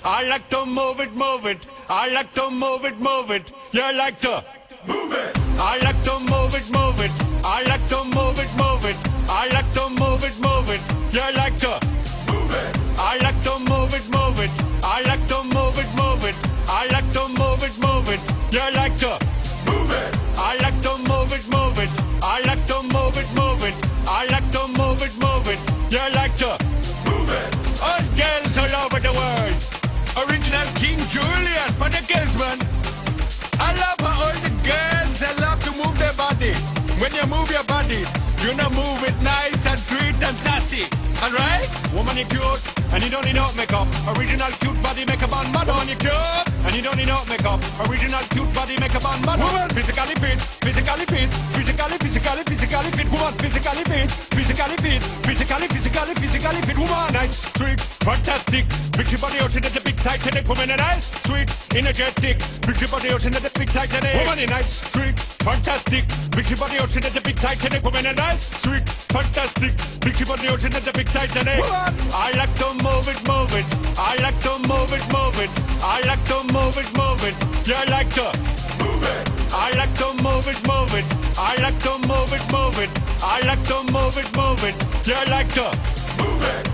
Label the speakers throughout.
Speaker 1: I like to move it, move it. I like to move it, move it. You like to move it. I like to move it, move it. I like to move it, move it. I like to move it, move it. You like to move it. I like to move it, move it. I like to move it, move it. I like to move it, move it. You like to move it. I like to move it, move it. I like to move it, move it. I like to move it, move it. You like to move it. All girls all over the world. Original King Julian for the girls, man. I love how all the girls they love to move their body. When you move your body, you know move it nice and sweet and sassy. Alright? Woman, you cute, and you don't need no makeup. Original cute body makeup on model. Woman, you cute, and you don't need no makeup. Original cute body makeup on model. Woman, physically fit, physically fit, physically fit. Woman, physically fit, physically fit, physically fit. Woman, nice, sweet, fantastic. Big body ocean at the big tight headache. Woman, nice, sweet, energetic. Big body ocean at the big tight headache. Woman, nice, sweet, fantastic. Big body ocean at the big tight headache. Woman, nice, sweet, fantastic. Big body ocean at the big tight headache. I like to move it, move it. I like to move it, move it. I like to move it, move it. You like to move it. I like to move it, move it. I like to move it, move it. I like to move it, move it. You like to move it.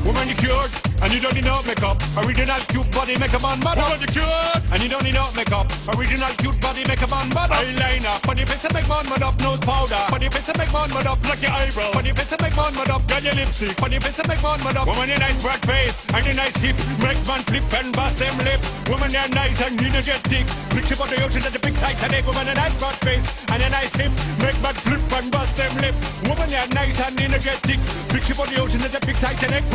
Speaker 1: Woman, you cute, and you don't need no makeup. Original cute body makeup on model. Woman, you cute, and you don't need no makeup. Original cute body makeup on model. Eyeliner, on your face and make man mud up. Nose powder, on your face and make man mud up. Like your eyebrow, on your face and make man mud up. Got your lipstick, on your face and make man mud up. Woman, you nice broad face, and your nice hip. Make man flip and bust them lip. Woman, you're nice and energetic. Rich up on the ocean at the big tight headache. Woman, a nice broad face, and a nice hip. Make man flip and bust them lip. Woman, you're nice and energetic. Rich up on the ocean at the big tight headache.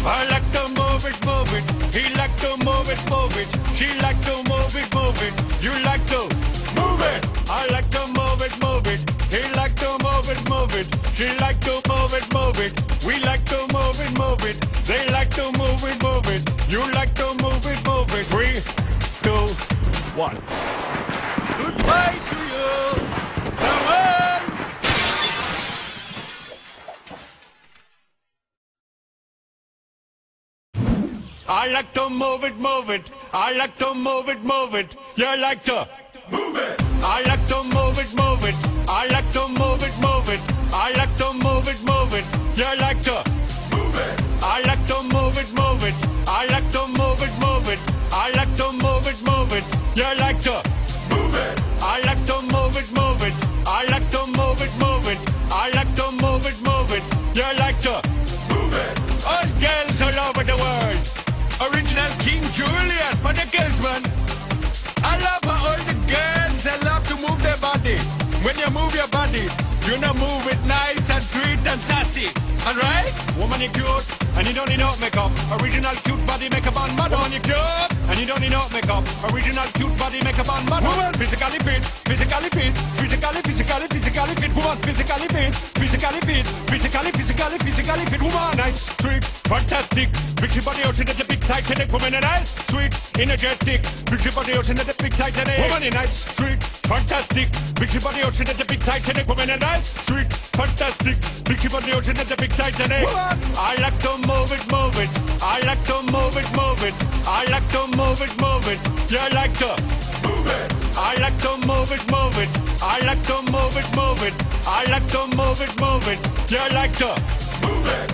Speaker 1: I like to move it, move it. He like to move it, move it. She like to move it, move it. You like to move it. I like to move it, move it. He like to move it, move it. She like to move it, move it. We like to move it, move it. They like to move it, move it. You like to move it, move it. 3, 2, 1. Goodbye to you. I like to move it, move it. I like to move it, move it. You like to move it. I like to move it, move it. I like to move it, move it. I like to move it, move it. You like to move it. I like to move it, move it. I like to move it, move it. I like to move it, move it. You like to move it. I like to move it, move it. I like to move it, move it. I like to move it, move it. You like to move it. All girls all over the world. Original King Julian for the girls, man. I love how all the girls they love to move their body. When you move your body, you know move it nice and sweet and sassy. Alright? Woman, you cute, and you don't need no makeup. Original cute body makeup on model. Woman, you cute, and you don't need no makeup. Original cute body makeup on model. Woman, physically fit, physically fit, physically fit. Woman, physically fit, physically fit, physically fit. Woman, nice, sweet, fantastic. Big body ocean at the big tight headache. Woman, nice, sweet, energetic. Big body ocean at the big tight headache. Woman, nice, sweet, fantastic. Big body ocean at the big tight headache. Woman, nice, sweet, fantastic. Big body ocean at the big tight headache. I like to move it, move it. I like to move it, move it. I like to move it, move it. You like to move it. I like to move it, move it. I like to move it, move it. I like to move it, move it. You like to move it.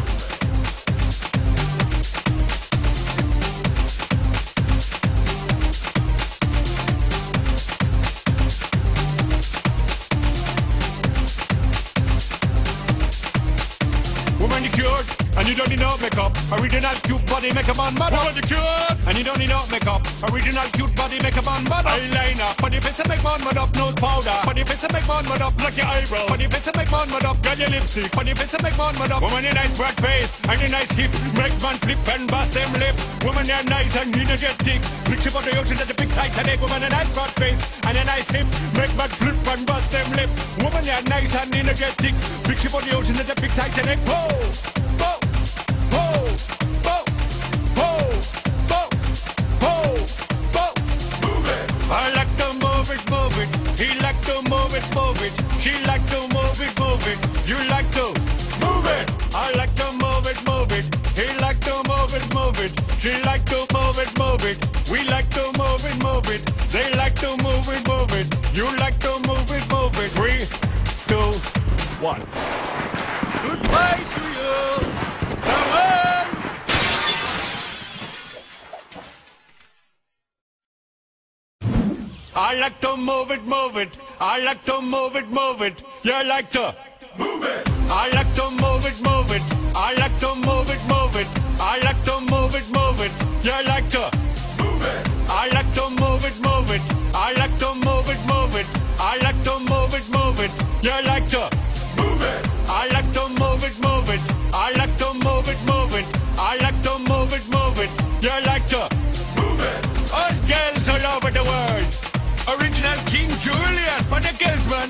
Speaker 1: Woman, you cured. and you don't need no makeup. Original cute body make a man mad. Woman you cute, and you don't need no makeup. Original cute body make a man mad. Eyeliner, body face and make man mad up. Nose powder, body face and make man mad up. Like your eyebrow, body face and make man mad up. Got your lipstick, body face and make man mad up. Woman you nice broad face and you nice hip, make man flip and bust them lip. Woman you nice and energetic. Picture for the ocean at the big Titanic. Woman you nice broad face and a nice hip, make man flip and bust them lip. Woman you nice and energetic. Picture for the ocean at the big Titanic. Ho, ho, ho, ho, ho, ho, ho, ho. Move it. I like to move it, move it. He like to move it, move it. She like to move it, move it. You like to move it. I like to move it, move it. He like to move it, move it. She like to move it, move it. We like to move it, move it. They like to move it, move it. You like to move it, move it. 3, 2, 1. Goodbye to you. Farewell. I like to move it, move it. I like to move it, move it. You like to move it. I like to move it, move it. I like to move it, move it. I like to move it, move it. You like to move it. I like to move it, move it. I like to move it, move it. I like to move it, move it. You like to move it. I like to move it, move it. I like to move it, move it. I like to move it, move it. You like to move it. All girls all over the world. Original King Julian for the girls, man.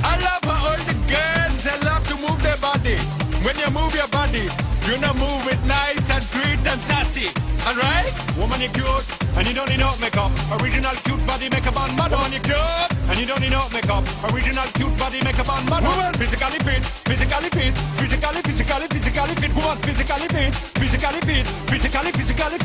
Speaker 1: I love how all the girls they love to move their body. When you move your body, you know move it nice and sweet and sassy. Alright? Woman you cute, and you don't need no makeup. Original cute body make a man mad. Woman you cute, and you don't need no makeup. Original cute body make a man mad. Woman physically fit, physically fit, physically fit. Woman physically fit, physically fit,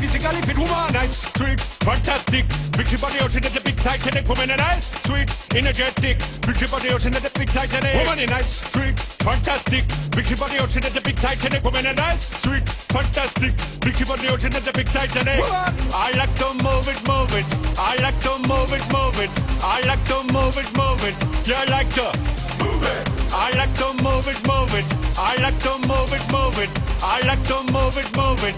Speaker 1: physically fit. Woman nice, sweet, fantastic. Big body ocean at the big Titanic. Woman nice, sweet, energetic. Big body ocean at the big Titanic. Woman nice, sweet, fantastic. Big body ocean at the big Titanic. Woman nice, sweet, fantastic. Big body ocean at the big Titanic. Woman. I like to move it, move it. I like to move it, move it. I like to move it, move it. You like to move it. I like to move it, move it. I like to move it, move it. I like to move it, move it.